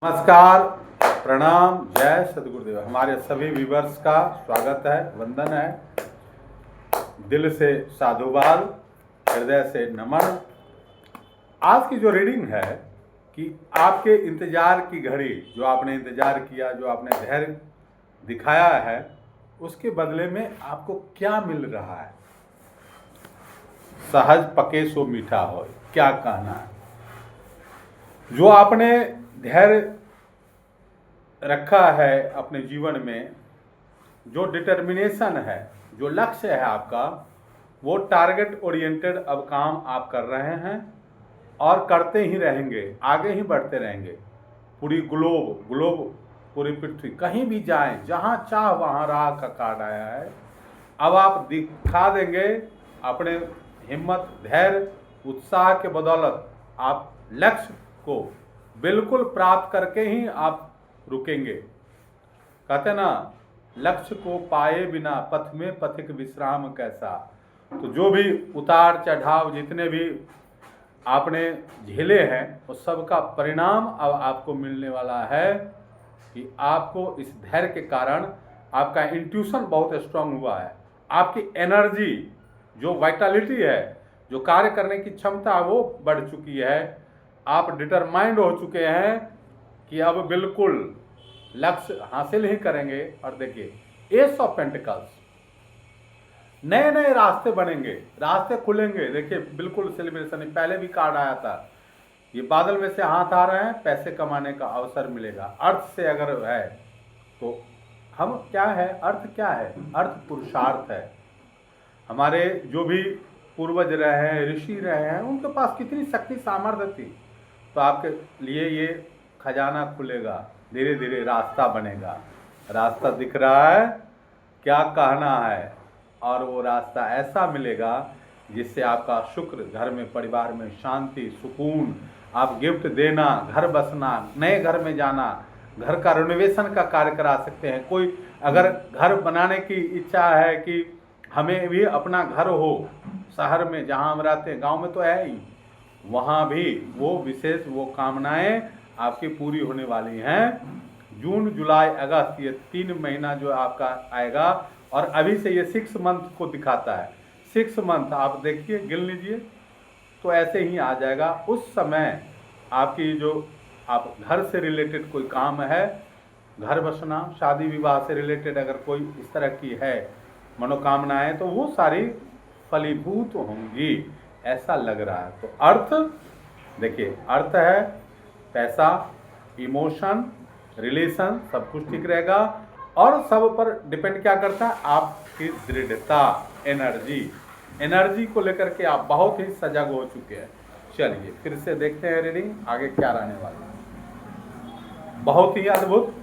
नमस्कार, प्रणाम, जय सद्गुरुदेव। हमारे सभी व्यूवर्स का स्वागत है, वंदन है, दिल से साधुवाद, हृदय से नमन। आज की जो रीडिंग है कि आपके इंतजार की घड़ी, जो आपने इंतजार किया, जो आपने धैर्य दिखाया है, उसके बदले में आपको क्या मिल रहा है। सहज पके सो मीठा हो, क्या कहना है। जो आपने धैर्य रखा है अपने जीवन में, जो डिटर्मिनेशन है, जो लक्ष्य है आपका, वो टारगेट ओरिएंटेड अब काम आप कर रहे हैं और करते ही रहेंगे, आगे ही बढ़ते रहेंगे। पूरी ग्लोब पूरी पृथ्वी, कहीं भी जाएं, जहां चाह वहां राह का कार्ड आया है। अब आप दिखा देंगे अपने हिम्मत, धैर्य, उत्साह के बदौलत आप लक्ष्य को बिल्कुल प्राप्त करके ही आप रुकेंगे। कहते ना, लक्ष्य को पाए बिना पथ में पथिक विश्राम कैसा। तो जो भी उतार चढ़ाव जितने भी आपने झेले हैं, उस सब का परिणाम अब आपको मिलने वाला है कि आपको इस धैर्य के कारण आपका इंट्यूशन बहुत स्ट्रांग हुआ है। आपकी एनर्जी, जो वाइटलिटी है, जो कार्य करने की क्षमता, वो बढ़ चुकी है। आप डिटरमाइंड हो चुके हैं कि अब बिल्कुल लक्ष्य हासिल ही करेंगे। और देखिए, एस ऑफ पेंटिकल्स, नए नए रास्ते बनेंगे, रास्ते खुलेंगे। देखिए, बिल्कुल सेलिब्रेशन, पहले भी कार्ड आया था, ये बादल में से हाथ आ रहे हैं, पैसे कमाने का अवसर मिलेगा। अर्थ से अगर है तो हम क्या है, अर्थ क्या है, अर्थ पुरुषार्थ है। हमारे जो भी पूर्वज रहे हैं, ऋषि रहे हैं, उनके पास कितनी शक्ति सामर्थ्य थी। तो आपके लिए ये खजाना खुलेगा, धीरे धीरे रास्ता बनेगा। रास्ता दिख रहा है, क्या कहना है। और वो रास्ता ऐसा मिलेगा जिससे आपका शुक्र, घर में, परिवार में शांति, सुकून, आप गिफ्ट देना, घर बसना, नए घर में जाना, घर का रिनोवेशन का कार्य करा सकते हैं। कोई अगर घर बनाने की इच्छा है कि हमें भी अपना घर हो, शहर में जहाँ हम रहते हैं, गांव में तो है ही, वहाँ भी वो विशेष वो कामनाएं आपकी पूरी होने वाली हैं। जून, जुलाई, अगस्त, ये 3 महीना जो आपका आएगा, और अभी से ये 6 मंथ को दिखाता है। 6 मंथ आप देखिए, गिन लीजिए, तो ऐसे ही आ जाएगा। उस समय आपकी जो आप घर से रिलेटेड कोई काम है, घर बसना, शादी विवाह से रिलेटेड अगर कोई इस तरह की है मनोकामनाएं, तो वो सारी फलीभूत होंगी, ऐसा लग रहा है। तो अर्थ देखिए, अर्थ है पैसा, इमोशन, रिलेशन, सब कुछ ठीक रहेगा। और सब पर डिपेंड क्या करता है, आपकी दृढ़ता, एनर्जी को लेकर के आप बहुत ही सजग हो चुके हैं। चलिए फिर से देखते हैं रीडिंग, आगे क्या रहने वाला है। बहुत ही अद्भुत,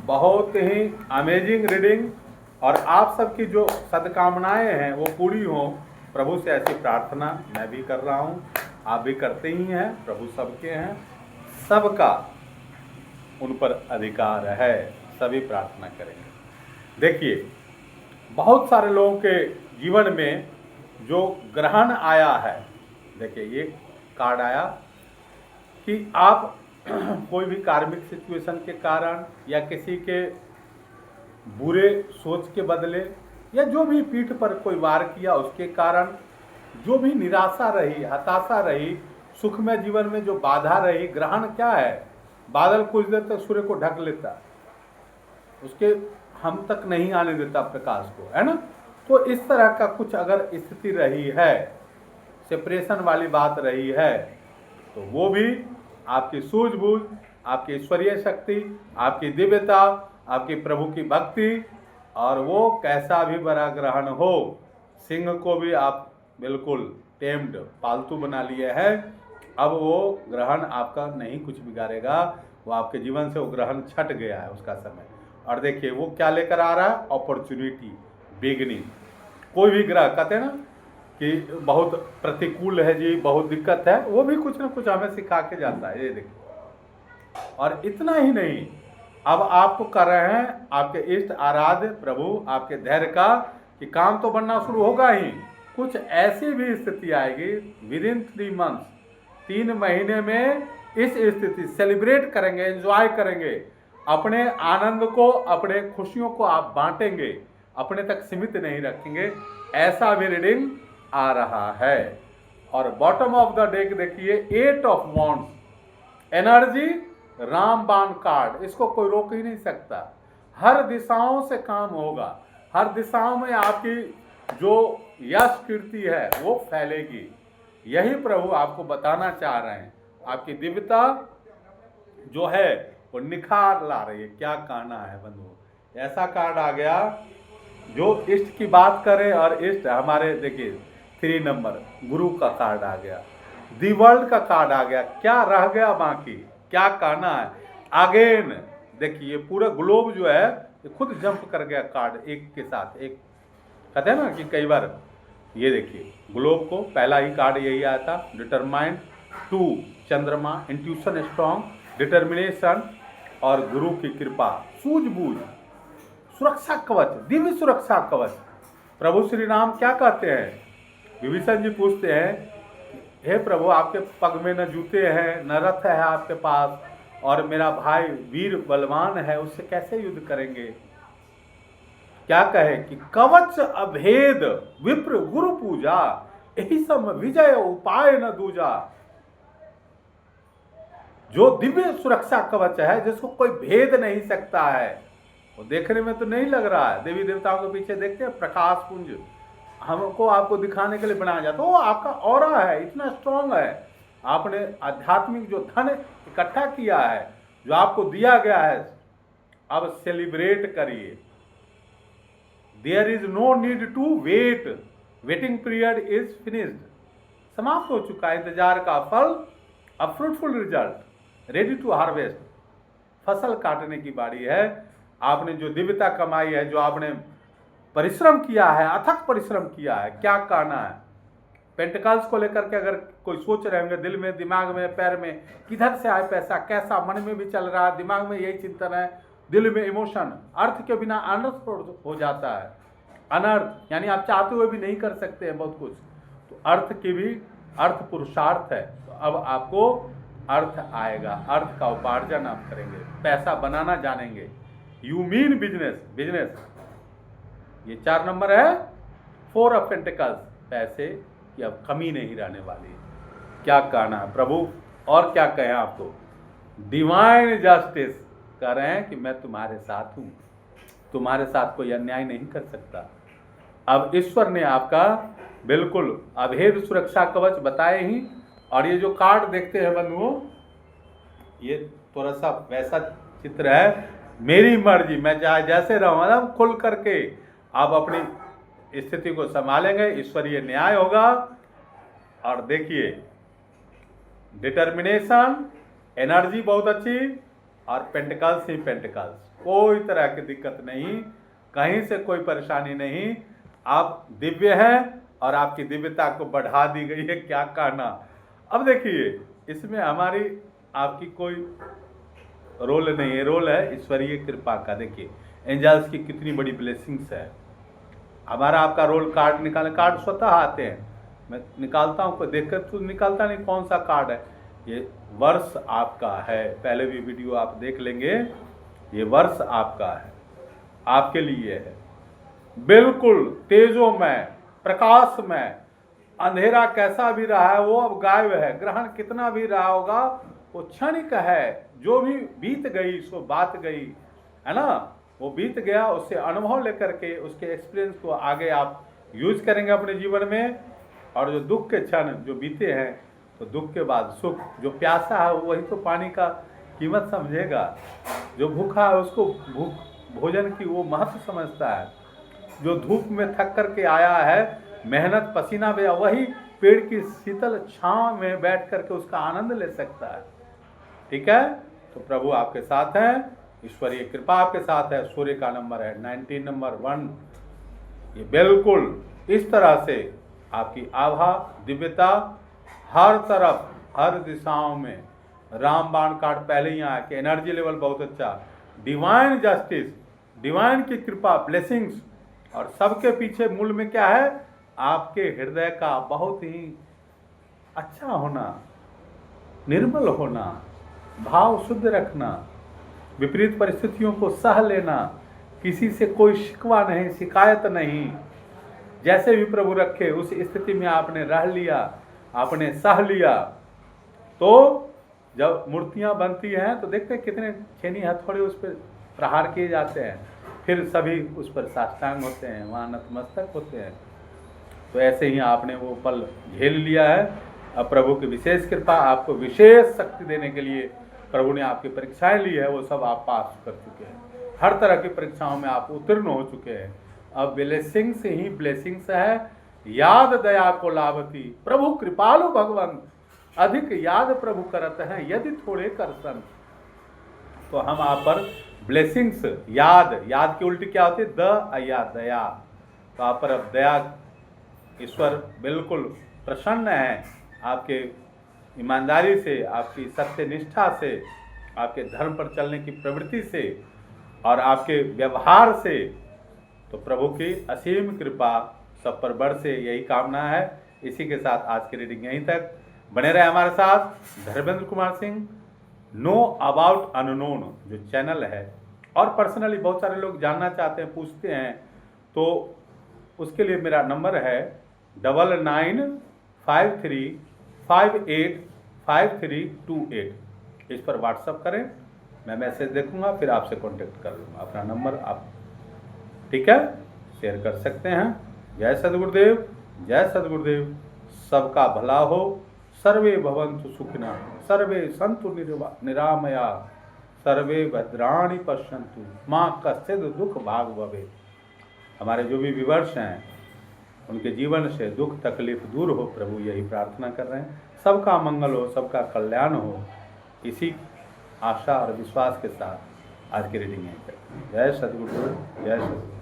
बहुत ही अमेजिंग रीडिंग, और आप सबकी जो सद्कामनाएं हैं वो पूरी हो, प्रभु से ऐसी प्रार्थना मैं भी कर रहा हूँ, आप भी करते ही हैं। प्रभु सबके हैं, सबका उन पर अधिकार है, सभी प्रार्थना करेंगे। देखिए, बहुत सारे लोगों के जीवन में जो ग्रहण आया है, देखिए ये कार्ड आया कि आप कोई भी कार्मिक सिचुएशन के कारण, या किसी के बुरे सोच के बदले, या जो भी पीठ पर कोई वार किया उसके कारण जो भी निराशा रही, हताशा रही, सुखमय जीवन में जो बाधा रही। ग्रहण क्या है, बादल कुछ देर तक सूर्य को ढक लेता, उसके हम तक नहीं आने देता प्रकाश को, है ना। तो इस तरह का कुछ अगर स्थिति रही है, सेपरेशन वाली बात रही है, तो वो भी आपकी सूझबूझ, आपकी ईश्वरीय शक्ति, आपकी दिव्यता, आपकी प्रभु की भक्ति, और वो कैसा भी बड़ा ग्रहण हो, सिंह को भी आप बिल्कुल टेम्ड, पालतू बना लिए हैं। अब वो ग्रहण आपका नहीं कुछ बिगाड़ेगा, वो आपके जीवन से वो ग्रहण छट गया है उसका समय। और देखिए वो क्या लेकर आ रहा है, अपॉर्चुनिटी, बिगनिंग। कोई भी ग्रह, कहते हैं ना कि बहुत प्रतिकूल है जी, बहुत दिक्कत है, वो भी कुछ ना कुछ हमें सिखा के जाता है, ये देखिए। और इतना ही नहीं, अब आपको कर रहे हैं आपके इष्ट आराध्य प्रभु आपके धैर्य का, कि काम तो बनना शुरू होगा ही, कुछ ऐसी भी स्थिति आएगी विदिन 3 मंथ्स, 3 महीने में इस स्थिति सेलिब्रेट करेंगे, एंजॉय करेंगे, अपने आनंद को, अपने खुशियों को आप बांटेंगे, अपने तक सीमित नहीं रखेंगे, ऐसा भी रीडिंग आ रहा है। और बॉटम ऑफ द डेक देखिए 8 ऑफ वॉन्ड्स, एनर्जी रामबाण कार्ड, इसको कोई रोक ही नहीं सकता। हर दिशाओं से काम होगा, हर दिशाओं में आपकी जो यश कीर्ति है वो फैलेगी। यही प्रभु आपको बताना चाह रहे हैं। आपकी दिव्यता जो है वो निखार ला रही है। क्या कहना है बंधु, ऐसा कार्ड आ गया जो इष्ट की बात करे, और इष्ट हमारे देखिए 3 नंबर गुरु का कार्ड आ गया, दी वर्ल्ड का कार्ड आ गया। क्या रह गया बाकी, क्या कहना है अगेन। देखिए पूरा ग्लोब जो है ये खुद जंप कर गया कार्ड एक के साथ एक। कहते हैं ना कि कई बार, ये देखिए ग्लोब को पहला ही कार्ड यही आया था, डिटरमाइंड, 2 चंद्रमा, इंट्यूशन स्ट्रॉन्ग, डिटर्मिनेशन और गुरु की कृपा, सूझबूझ, सुरक्षा कवच, दिव्य सुरक्षा कवच। प्रभु श्री राम क्या कहते हैं, विभीषण जी पूछते हैं, हे प्रभु आपके पग में न जूते हैं न रथ है आपके पास, और मेरा भाई वीर बलवान है, उससे कैसे युद्ध करेंगे। क्या कहे कि कवच अभेद विप्र गुरु पूजा, यही सब विजय उपाय न दूजा। जो दिव्य सुरक्षा कवच है जिसको कोई भेद नहीं सकता है, वो देखने में तो नहीं लग रहा है, देवी देवताओं के पीछे देखते हैं प्रकाश पुंज, हमको आपको दिखाने के लिए बनाया जाता है, वो आपका ऑरा है, इतना स्ट्रांग है। आपने आध्यात्मिक जो धन इकट्ठा किया है, जो आपको दिया गया है, अब सेलिब्रेट करिए। There is no need to wait, waiting period is finished, समाप्त हो चुका है इंतजार का फल, अब fruitful result, ready to harvest, फसल काटने की बारी है। आपने जो दिव्यता कमाई है, जो आपने परिश्रम किया है, अथक परिश्रम किया है, क्या कहना है। पेंटिकल्स को लेकर के अगर कोई सोच रहे होंगे दिल में, दिमाग में, पैर में, किधर से आए पैसा, कैसा, मन में भी चल रहा है, दिमाग में यही चिंतन है, दिल में इमोशन, अर्थ के बिना अनर्थ हो जाता है। अनर्थ यानी आप चाहते हुए भी नहीं कर सकते हैं बहुत कुछ, तो अर्थ की भी, अर्थ पुरुषार्थ है। तो अब आपको अर्थ आएगा, अर्थ का उपार्जन आप करेंगे, पैसा बनाना जानेंगे। यू मीन बिजनेस, बिजनेस, ये 4 नंबर है, 4 ऑफ पेंटिकल्स, पैसे की अब कमी नहीं रहने वाली। क्या कहना है प्रभु, और क्या कहें आपको, डिवाइन जस्टिस कह रहे हैं कि मैं तुम्हारे साथ हूं, तुम्हारे साथ कोई अन्याय नहीं कर सकता। अब ईश्वर ने आपका बिल्कुल अभेद सुरक्षा कवच बताए ही। और ये जो कार्ड देखते हैं बंधुओं, ये थोड़ा सा वैसा चित्र है, मेरी मर्जी, मैं चाहे जैसे रहूं, मतलब खुल करके आप अपनी स्थिति को संभालेंगे, ईश्वरीय न्याय होगा। और देखिए डिटर्मिनेशन, एनर्जी बहुत अच्छी, और पेंटिकल्स ही पेंटिकल्स, कोई तरह की दिक्कत नहीं, कहीं से कोई परेशानी नहीं। आप दिव्य हैं और आपकी दिव्यता को बढ़ा दी गई है। क्या कहना। अब देखिए इसमें हमारी आपकी कोई रोल नहीं है, रोल है ईश्वरीय कृपा का। देखिए एंजल्स की कितनी बड़ी ब्लेसिंग्स है। हमारा आपका रोल कार्ड निकालने, कार्ड स्वतः आते हैं, मैं निकालता हूँ, कोई देखकर तो निकालता नहीं कौन सा कार्ड है। ये वर्ष आपका है, पहले भी वीडियो आप देख लेंगे, ये वर्ष आपका है, आपके लिए है। बिल्कुल तेजोमय, प्रकाशमय, अंधेरा कैसा भी रहा है वो अब गायब है, ग्रहण कितना भी रहा होगा वो क्षणिक है, जो भी बीत गई सो बात गई, है ना, वो बीत गया। उससे अनुभव लेकर के उसके एक्सपीरियंस को आगे आप यूज करेंगे अपने जीवन में। और जो दुख के क्षण जो बीते हैं, तो दुख के बाद सुख, जो प्यासा है वही तो पानी का कीमत समझेगा, जो भूखा है उसको भोजन की वो महत्व समझता है, जो धूप में थक करके आया है, मेहनत पसीना में, वही पेड़ की शीतल छांव में बैठ करके उसका आनंद ले सकता है। ठीक है, तो प्रभु आपके साथ हैं, ईश्वरीय कृपा आपके साथ है। सूर्य का नंबर है 19 नंबर 1। ये बिल्कुल इस तरह से आपकी आभा, दिव्यता हर तरफ, हर दिशाओं में। रामबाण कार्ड पहले ही आया कि एनर्जी लेवल बहुत अच्छा, डिवाइन जस्टिस, डिवाइन की कृपा, ब्लेसिंग्स, और सबके पीछे मूल में क्या है, आपके हृदय का बहुत ही अच्छा होना, निर्मल होना, भाव शुद्ध रखना, विपरीत परिस्थितियों को सह लेना, किसी से कोई शिकवा नहीं, शिकायत नहीं, जैसे भी प्रभु रखे उस स्थिति में आपने रह लिया, आपने सह लिया। तो जब मूर्तियां बनती हैं तो देखते हैं कितने छेनी हथौड़े उस पर प्रहार किए जाते हैं, फिर सभी उस पर साष्टांग होते हैं, वहाँ नतमस्तक होते हैं। तो ऐसे ही आपने वो पल झेल लिया है। अब प्रभु की विशेष कृपा, आपको विशेष शक्ति देने के लिए प्रभु ने आपकी परीक्षाएं ली है, वो सब आप पास कर चुके हैं। हर तरह की परीक्षाओं में आप उत्तीर्ण हो चुके हैं। अब ब्लेसिंग्स ही ब्लेसिंग्स है। याद दया को लाभती, प्रभु कृपालु भगवंत, अधिक याद प्रभु करत हैं, यदि थोड़े करसन। तो हम आप पर ब्लेसिंग्स, याद, याद की उल्टी क्या होती है? दया, दया। तो आप पर अब दया, ईश्वर बिल्कुल प्रसन्न है आपके ईमानदारी से, आपकी सत्य निष्ठा से, आपके धर्म पर चलने की प्रवृत्ति से और आपके व्यवहार से। तो प्रभु की असीम कृपा सब पर बरसे, यही कामना है। इसी के साथ आज की रीडिंग यहीं तक। बने रहे हमारे साथ। Dharmendra Kumar Singh, know about unknown जो चैनल है, और पर्सनली बहुत सारे लोग जानना चाहते हैं, पूछते हैं, तो उसके लिए मेरा नंबर है 9953585328। इस पर व्हाट्सअप करें, मैं मैसेज देखूंगा, फिर आपसे कांटेक्ट कर लूँगा। अपना नंबर आप, ठीक है, शेयर कर सकते हैं। जय सद्गुरुदेव, जय सद्गुरुदेव। सबका भला हो। सर्वे भवन्तु सुखिनः, सर्वे सन्तु निरामया, सर्वे भद्राणि पश्यन्तु माँ कश्चित् दुख भाग भवेत्। हमारे जो भी व्यूअर्स हैं उनके जीवन से दुख तकलीफ दूर हो, प्रभु यही प्रार्थना कर रहे हैं। सबका मंगल हो, सबका कल्याण हो, इसी आशा और विश्वास के साथ आज की रीडिंग है। जय सद्गुरुदेव, जय सद्गुरु।